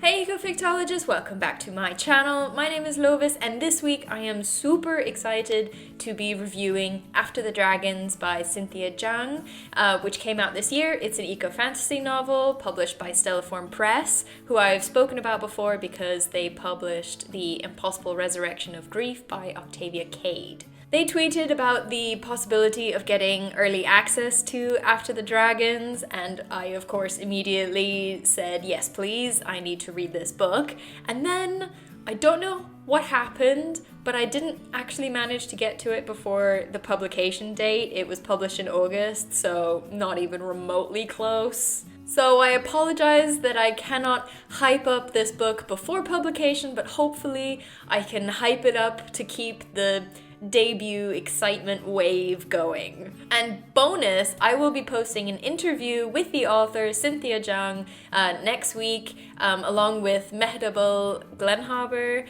Hey Ecofictologists, welcome back to my channel. My name is Lovis, and this week I am super excited to be reviewing After the Dragons by Cynthia Zhang, which came out this year. It's an eco-fantasy novel published by Stelliform Press, who I've spoken about before because they published The Impossible Resurrection of Grief by Octavia Cade. They tweeted about the possibility of getting early access to After the Dragons, and I of course immediately said, yes please, I need to read this book. And then, I don't know what happened, but I didn't actually manage to get to it before the publication date. It was published in August, so not even remotely close. So I apologize that I cannot hype up this book before publication, but hopefully I can hype it up to keep the debut excitement wave going. And bonus, I will be posting an interview with the author Cynthia Zhang next week, along with Mehdabel Glenhaber,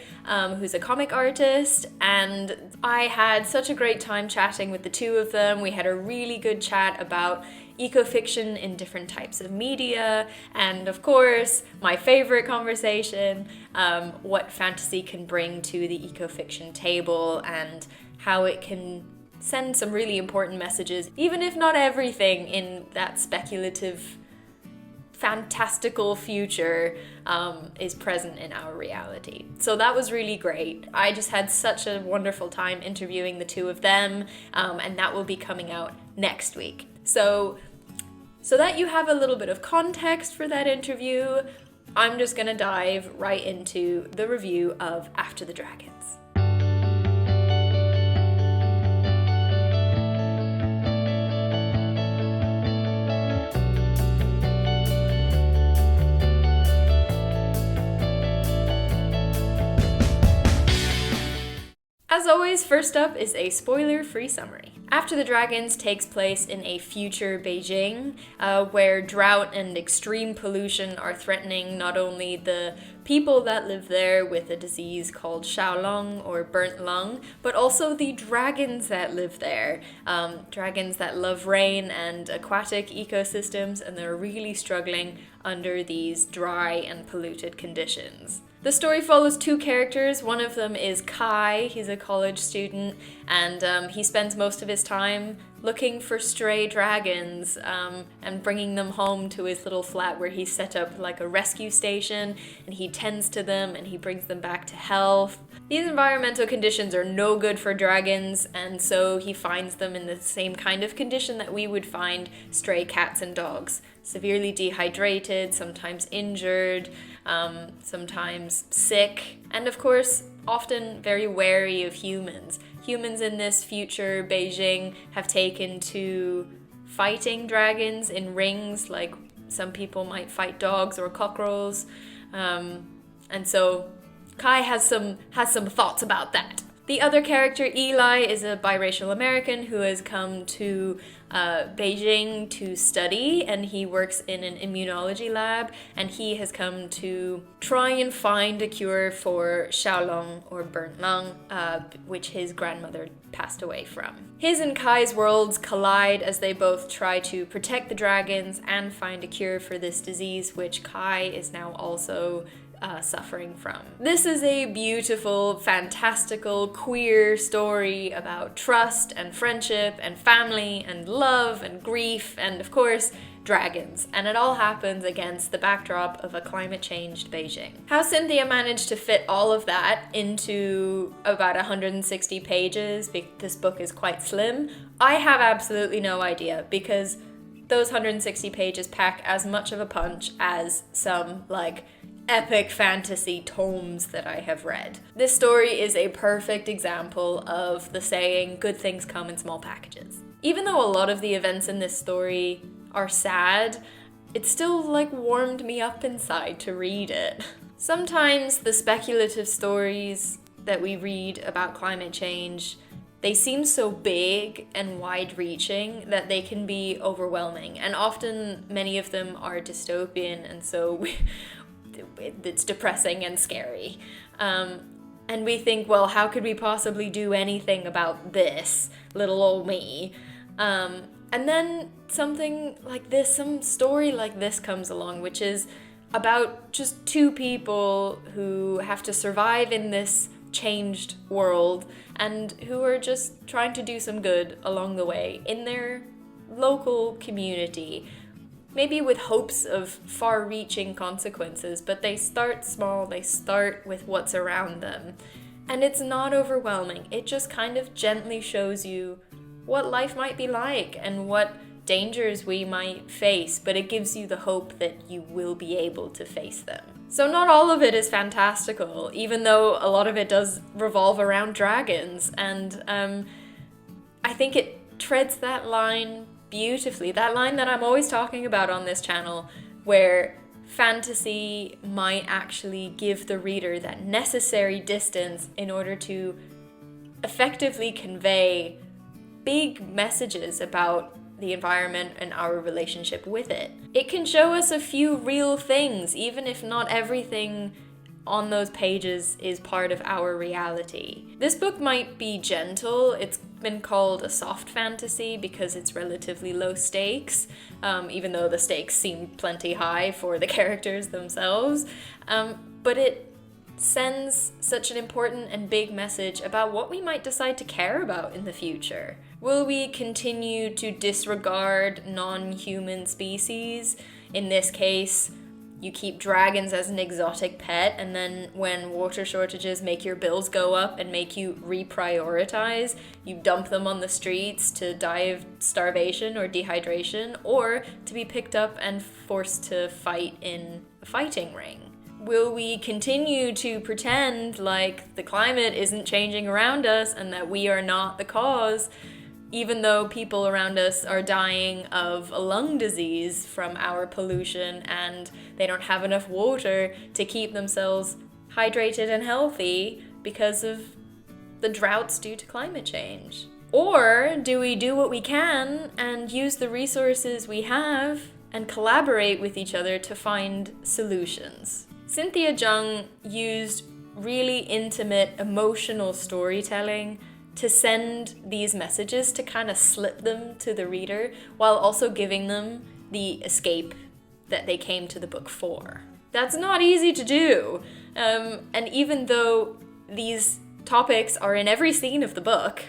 who's a comic artist, and I had such a great time chatting with the two of them. We had a really good chat about ecofiction in different types of media, and of course, my favorite conversation, what fantasy can bring to the ecofiction table and how it can send some really important messages, even if not everything in that speculative, fantastical future is present in our reality. So that was really great. I just had such a wonderful time interviewing the two of them, and that will be coming out next week. So that you have a little bit of context for that interview, I'm just gonna dive right into the review of After the Dragons. As always, first up is a spoiler-free summary. After the Dragons takes place in a future Beijing, where drought and extreme pollution are threatening not only the people that live there with a disease called xiaolong or burnt lung, but also the dragons that live there. Dragons that love rain and aquatic ecosystems, and they're really struggling under these dry and polluted conditions. The story follows two characters. One of them is Kai. He's a college student, and he spends most of his time looking for stray dragons and bringing them home to his little flat where he's set up like a rescue station, and he tends to them and he brings them back to health. These environmental conditions are no good for dragons, and so he finds them in the same kind of condition that we would find stray cats and dogs. Severely dehydrated, sometimes injured, sometimes sick, and of course, often very wary of humans. Humans in this future Beijing have taken to fighting dragons in rings, like some people might fight dogs or cockerels, and so Kai has some thoughts about that. The other character, Eli, is a biracial American who has come to Beijing to study, and he works in an immunology lab, and he has come to try and find a cure for xiaolong or burnt lung, which his grandmother passed away from. His and Kai's worlds collide as they both try to protect the dragons and find a cure for this disease, which Kai is now also suffering from. This is a beautiful, fantastical, queer story about trust and friendship and family and love and grief and, of course, dragons. And it all happens against the backdrop of a climate-changed Beijing. How Cynthia managed to fit all of that into about 160 pages, this book is quite slim, I have absolutely no idea, because those 160 pages pack as much of a punch as some, epic fantasy tomes that I have read. This story is a perfect example of the saying, good things come in small packages. Even though a lot of the events in this story are sad, it still warmed me up inside to read it. Sometimes the speculative stories that we read about climate change, they seem so big and wide-reaching that they can be overwhelming, and often many of them are dystopian, and so it's depressing and scary. And we think, well, how could we possibly do anything about this, little old me? And then something like this, some story like this comes along, which is about just two people who have to survive in this changed world and who are just trying to do some good along the way in their local community. Maybe with hopes of far-reaching consequences, but they start small, they start with what's around them. And it's not overwhelming, it just kind of gently shows you what life might be like and what dangers we might face, but it gives you the hope that you will be able to face them. So not all of it is fantastical, even though a lot of it does revolve around dragons, and I think it treads that line beautifully, that line that I'm always talking about on this channel, where fantasy might actually give the reader that necessary distance in order to effectively convey big messages about the environment and our relationship with it. It can show us a few real things, even if not everything on those pages is part of our reality. This book might be gentle. It's been called a soft fantasy because it's relatively low stakes, even though the stakes seem plenty high for the characters themselves. But it sends such an important and big message about what we might decide to care about in the future. Will we continue to disregard non-human species? In this case, you keep dragons as an exotic pet, and then when water shortages make your bills go up and make you reprioritize, you dump them on the streets to die of starvation or dehydration, or to be picked up and forced to fight in a fighting ring. Will we continue to pretend like the climate isn't changing around us and that we are not the cause, even though people around us are dying of a lung disease from our pollution and they don't have enough water to keep themselves hydrated and healthy because of the droughts due to climate change? Or do we do what we can and use the resources we have and collaborate with each other to find solutions? Cynthia Zhang used really intimate, emotional storytelling to send these messages, to kind of slip them to the reader, while also giving them the escape that they came to the book for. That's not easy to do. And even though these topics are in every scene of the book,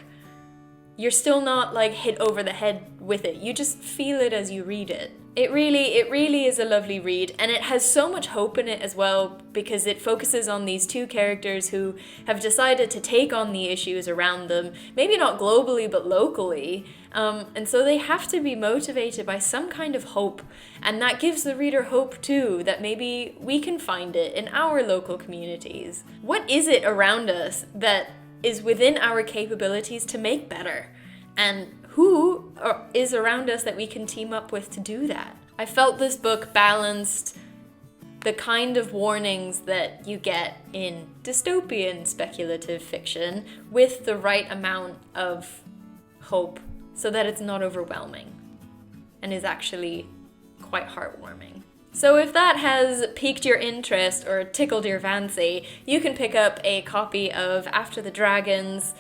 you're still not like hit over the head with it. You just feel it as you read it. It really is a lovely read, and it has so much hope in it as well, because it focuses on these two characters who have decided to take on the issues around them, maybe not globally but locally, and so they have to be motivated by some kind of hope, and that gives the reader hope too, that maybe we can find it in our local communities. What is it around us that is within our capabilities to make better? And who is around us that we can team up with to do that? I felt this book balanced the kind of warnings that you get in dystopian speculative fiction with the right amount of hope so that it's not overwhelming and is actually quite heartwarming. So if that has piqued your interest or tickled your fancy, you can pick up a copy of After the Dragons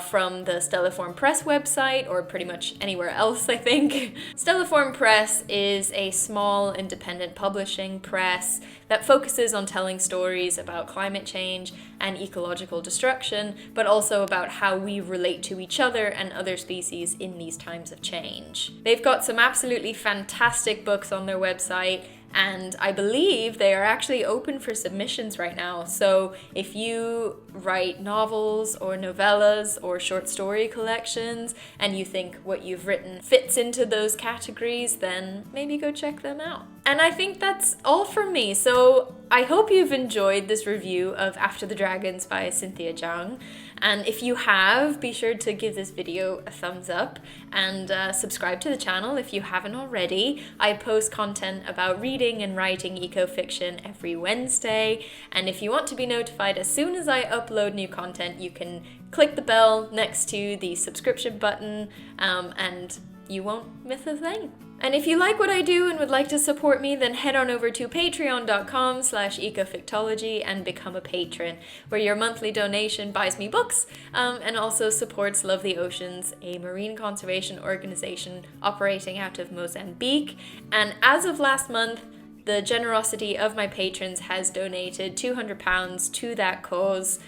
from the Stelliform Press website, or pretty much anywhere else, I think. Stelliform Press is a small independent publishing press that focuses on telling stories about climate change and ecological destruction, but also about how we relate to each other and other species in these times of change. They've got some absolutely fantastic books on their website, and I believe they are actually open for submissions right now. So if you write novels or novellas or short story collections and you think what you've written fits into those categories, then maybe go check them out. And I think that's all from me. So I hope you've enjoyed this review of After the Dragons by Cynthia Zhang. And if you have, be sure to give this video a thumbs up and subscribe to the channel if you haven't already. I post content about reading and writing eco-fiction every Wednesday. And if you want to be notified as soon as I upload new content, you can click the bell next to the subscription button and you won't miss a thing. And if you like what I do and would like to support me, then head on over to patreon.com/ecofictology and become a patron, where your monthly donation buys me books and also supports Love the Oceans, a marine conservation organization operating out of Mozambique. And as of last month, the generosity of my patrons has donated £200 to that cause,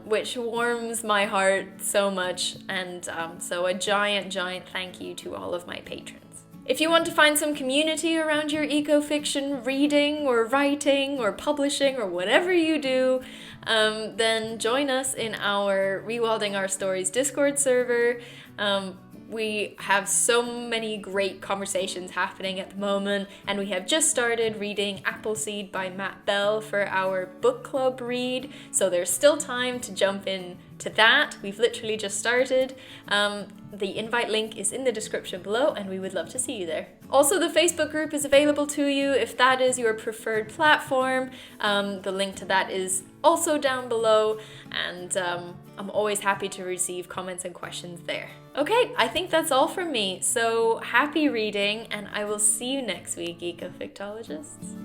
which warms my heart so much, and so a giant thank you to all of my patrons. If you want to find some community around your ecofiction reading or writing or publishing or whatever you do, then join us in our Rewilding Our Stories Discord server. We have so many great conversations happening at the moment, and we have just started reading Appleseed by Matt Bell for our book club read, so there's still time to jump in to that. We've literally just started. The invite link is in the description below, and we would love to see you there. Also, the Facebook group is available to you if that is your preferred platform. The link to that is also down below, and I'm always happy to receive comments and questions there. Okay, I think that's all from me, so happy reading, and I will see you next week, Ecofictologists.